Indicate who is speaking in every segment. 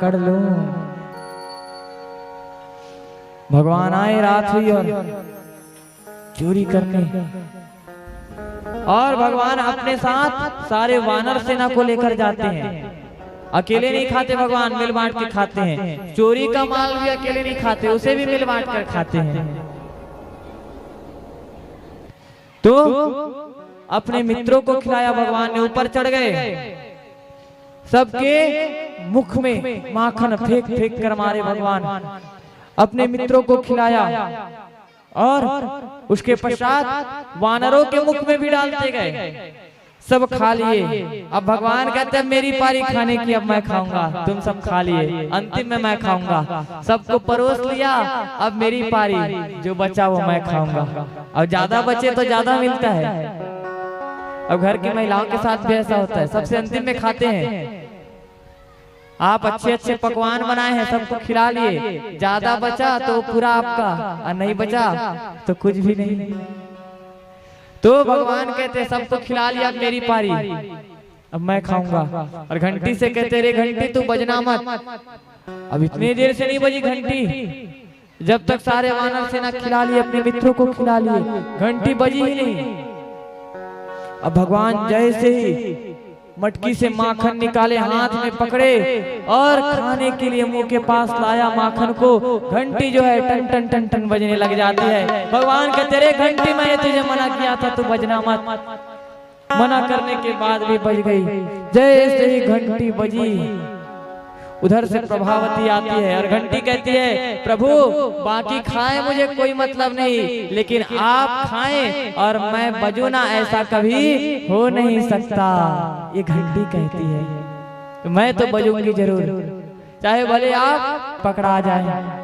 Speaker 1: पकड़ लूं। भगवान आए, रात हुई और चोरी करने, और भगवान अपने साथ सारे वानर सेना को लेकर जाते हैं। अकेले नहीं खाते भगवान, मिल बांट के खाते हैं। चोरी का माल भी अकेले नहीं खाते, उसे भी मिल बांट कर खाते हैं। तो अपने मित्रों को खिलाया भगवान ने, ऊपर चढ़ गए, सबके मुख में माखन फेंक फेंक कर मारे भगवान, अपने मित्रों को खिलाया और उसके पश्चात वानरों के मुख में भी डालते गए। सब खा लिए। अब भगवान कहते हैं मेरी पारी खाने की, अब मैं खाऊंगा, तुम सब खा लिए, अंतिम में मैं खाऊंगा। सबको परोस लिया, अब मेरी पारी, जो बचा वो मैं खाऊंगा। और ज्यादा बचे तो ज्यादा मिलता है। अब घर की महिलाओं के साथ भी ऐसा होता है, सबसे अंतिम में खाते हैं। आप अच्छे अच्छे पकवान बनाए हैं, सबको खिला लिए, ज्यादा बचा तो पूरा आपका, और नहीं बचा तो कुछ भी नहीं। तो भगवान कहते सबको खिला लिया, अब मेरी पारी, अब मैं खाऊंगा। और घंटी से कहते रे घंटी तू बजना मत। अब इतनी देर से नहीं बजी घंटी, जब तक सारे वानर सेना खिला लिए, अपने मित्रों को खिला लिए, घंटी बजी ही नहीं। अब भगवान जैसे ही मटकी से माखन निकाले, हाथ में पकड़े और खाने के लिए मुंह के पास लाया माखन को, घंटी जो है टन टन टन टन बजने लग जाती है। भगवान कहते रे घंटी मैंने तुझे मना किया था, तू बजना मत। मना करने के बाद भी बज गई। जैसे ही घंटी बजी, उधर से प्रभावती आती है और घंटी कहती है प्रभु बाकी खाए मुझे कोई मतलब नहीं, लेकिन आप खाएं और मैं बजूं ना, ऐसा कभी हो नहीं सकता। ये घंटी कहती है, तो मैं तो बजूंगी जरूर, चाहे भले आप पकड़ा जाए।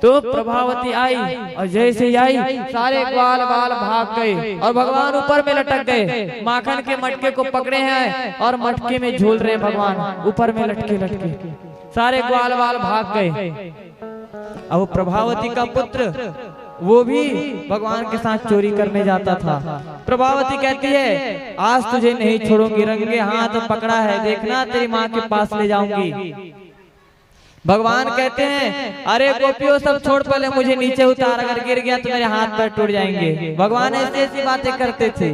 Speaker 1: तो प्रभावती आई और जैसे ही आई सारे ग्वाल बाल भाग गए और भगवान ऊपर में लटक गए। माखन के मटके को पकड़े हैं और मटके में झूल रहे भगवान, ऊपर में लटके लटके सारे ग्वाल बाल भाग गए। अब प्रभावती का पुत्र वो भी भगवान के साथ चोरी करने जाता था। प्रभावती कहती है आज तुझे नहीं छोड़ूंगी, रंगे हाथ पकड़ा है, देखना तेरी माँ के पास ले जाऊंगी। भगवान कहते हैं अरे गोपियों सब छोड़, पहले मुझे नीचे उतार, अगर गिर गया तो मेरे हाथ पैर टूट जाएंगे। भगवान ऐसी ऐसी बातें करते थे,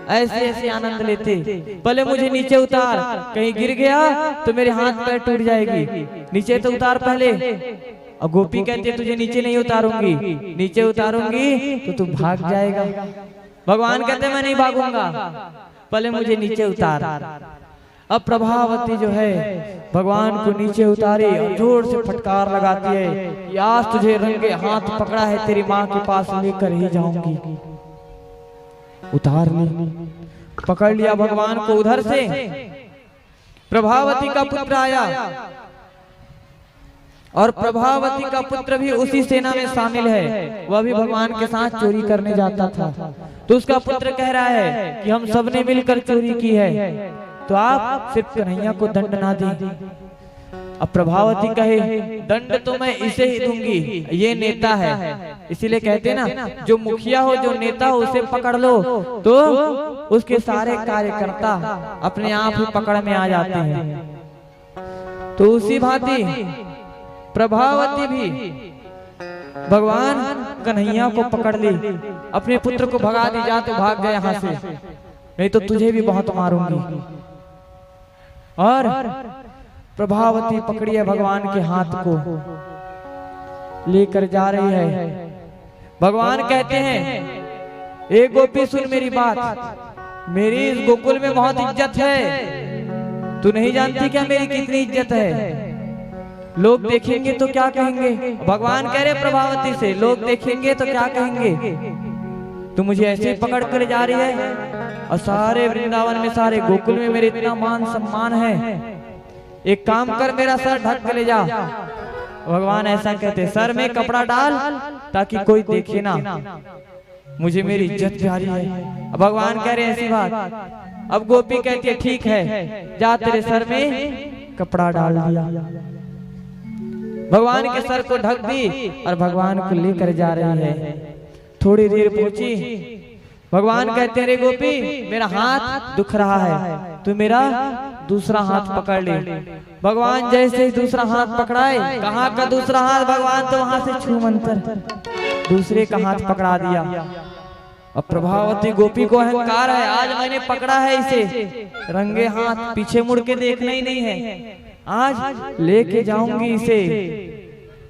Speaker 1: ऐसे ऐसे आनंद लेते, पहले मुझे नीचे उतार, कहीं गिर गया तो मेरे हाथ पैर टूट जाएगी, नीचे तो उतार पहले। और गोपी कहती है तुझे नीचे नहीं उतारूंगी, नीचे उतारूंगी तो तू भाग जाएगा। भगवान कहते मैं नहीं भागूंगा, पहले मुझे नीचे उतार। अब प्रभावती जो है भगवान को नीचे उतारी और जोर से फटकार लगाती है, आज तुझे रंगे हाथ पकड़ा है, तेरी माँ के पास लेकर ही जाऊंगी। उतार ली, पकड़ लिया भगवान को। उधर से प्रभावती का पुत्र आया और प्रभावती का पुत्र भी उसी सेना में शामिल है, वह भी भगवान के साथ चोरी करने जाता था। तो उसका पुत्र कह रहा है कि हम सबने मिलकर चोरी की है, तो आप सिर्फ कन्हैया को दंड ना दें। अब प्रभावती कहे दंड तो मैं इसे ही दूंगी, ये नेता है। इसीलिए कहते हैं ना जो मुखिया हो, जो नेता हो, उसे पकड़ लो तो उसके सारे कार्यकर्ता अपने आप ही पकड़ में आ जाते हैं। तो उसी भांति प्रभावती भी भगवान कन्हैया को पकड़ ली, अपने पुत्र को भगा दी, जा तो भाग गए यहाँ से, नहीं तो तुझे भी बहुत मारूंगी। और प्रभावती पकड़ी है भगवान के हाथ को, लेकर जा रही है। भगवान कहते हैं एक गोपी सुन मेरी बात, मेरी इस गोकुल में बहुत इज्जत है, तू नहीं जानती क्या मेरी कितनी इज्जत है। लोग देखेंगे तो क्या कहेंगे, भगवान कह रहे प्रभावती से, लोग देखेंगे तो क्या कहेंगे, तू मुझे ऐसे पकड़ कर जा रही है, और सारे वृंदावन में, सारे गोकुल में मेरे इतना मान सम्मान है, एक काम कर मेरा सर ढक के ले जा। भगवान ऐसा कहते सर में कपड़ा डाल ताकि कोई देखे ना, मुझे मेरी इज्जत प्यारी है। अब भगवान कह रहे हैं ऐसी बात। अब गोपी कहती है ठीक है, जा तेरे सर में कपड़ा डाल दिया। भगवान के सर को ढक दी और भगवान को लेकर जा रही है। थोड़ी देर पहुंची भगवान कहते हैं रे गोपी मेरा हाथ दुख रहा है, तू मेरा दूसरा हाथ पकड़ ले। भगवान जैसे ही दूसरा हाथ पकड़ाए, कहाँ का दूसरा हाथ, भगवान तो वहां से छू मंतर दूसरे का हाथ पकड़ा दिया। अब प्रभावती गोपी को अहंकार है, आज मैंने पकड़ा है इसे रंगे हाथ, पीछे मुड़ के देखना ही नहीं है, आज लेके जाऊंगी इसे।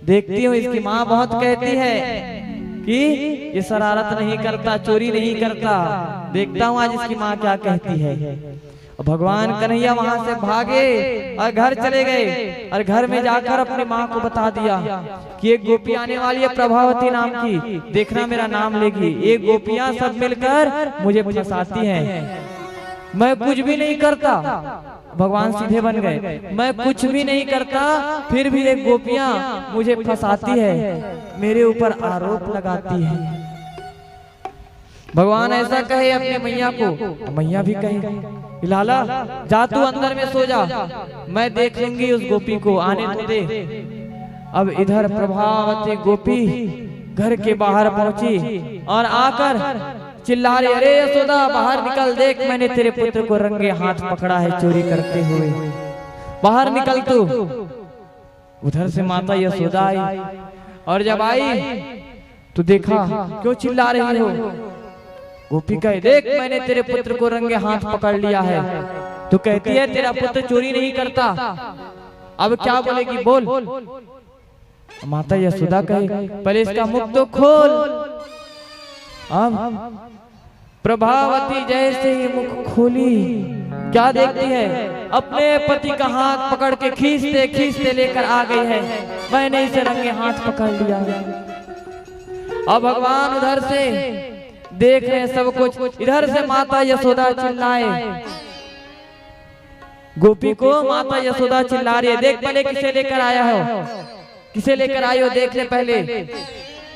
Speaker 1: देखती हूँ इसकी माँ बहुत कहती है कि ये शरारत नहीं करता, चोरी नहीं करता, देखता हूँ आज इसकी माँ क्या कहती है। भगवान कन्हैया वहां से भागे और घर चले गए और घर में जाकर अपनी माँ को बता दिया कि एक गोपी आने वाली है प्रभावती नाम की, देखना मेरा नाम लेगी। एक गोपियां सब मिलकर मुझे फंसाती हैं, मैं कुछ भी नहीं करता। भगवान सीधे बन गए, मैं कुछ भी नहीं करता, फिर भी एक गोपियां मुझे फंसाती है, मेरे ऊपर आरोप लगाती है। भगवान ऐसा कहे अपने मैया को, मैया भी कहे लाला जा तू अंदर में सो जा, मैं देख लूंगी उस गोपी को, आने तो दे। अब इधर प्रभावती गोपी घर के बाहर पहुंची और आकर चिल्ला रही, अरे यशोदा बाहर निकल, देख मैंने तेरे पुत्र को रंगे हाथ पकड़ा है चोरी करते हुए, बाहर निकल तू। उधर से माता यशोदा आई और जब आई तो देखा क्यों चिल्ला रही हो। गोपी कहे, देख मैंने तेरे पुत्र को रंगे हाथ पकड़ लिया है, तो कहती है तेरा पुत्र चोरी नहीं करता, अब क्या बोलेगी बोल। माता यशोदा कहे, पहले इसका मुख तो खोल। अब प्रभावती जैसे ही मुख खोली, क्या देखती है, अपने पति का हाथ पकड़ के खींचते खींचते लेकर आ गई है, मैंने इसे रंगे हाथ पकड़ लिया। अब भगवान उधर से देख रहे हैं सब कुछ, इधर से माता यशोदा चिल्लाए, गोपी को माता यशोदा चिल्ला रही है, देख पहले किसे लेकर आया हो, किसे लेकर आई हो, देख ले पहले,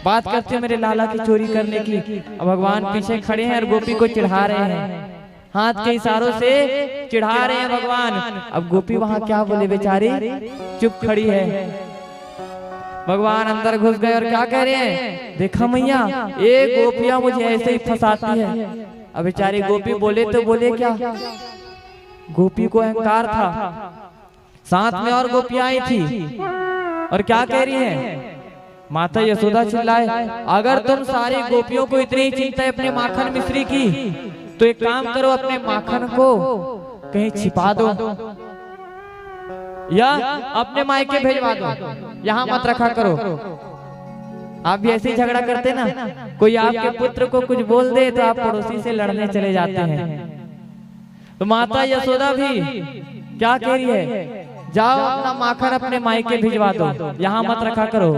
Speaker 1: बात करते मेरे लाला की चोरी करने की। अब भगवान पीछे खड़े हैं और गोपी को चिढ़ा रहे हैं, हाथ के इशारों से चिढ़ा रहे हैं भगवान। अब गोपी वहां क्या बोले बेचारी, चुप खड़ी है। भगवान अंदर घुस गए और क्या कह रहे हैं, देखा मैया एक गोपियां मुझे ऐसे ही फंसाती है। अब बेचारी गोपी बोले तो बोले क्या, गोपी को अहंकार था, साथ में और गोपियां आई थी और क्या कह रही हैं, माता यशोदा चिल्लाए, अगर तुम सारी गोपियों को इतनी चिंता है अपने माखन मिश्री की, तो एक काम करो, अपने माखन को कहीं छिपा दो या अपने मायके भेजवा दो, यहाँ मत रखा करो। आप भी ऐसे ही झगड़ा करते ना, कोई आपके पुत्र को कुछ बोल दे तो आप पड़ोसी से लड़ने चले जाते हैं। तो माता यशोदा भी क्या कह रही है, जाओ अपना माखन अपने मायके भिजवा दो, यहाँ मत रखा करो।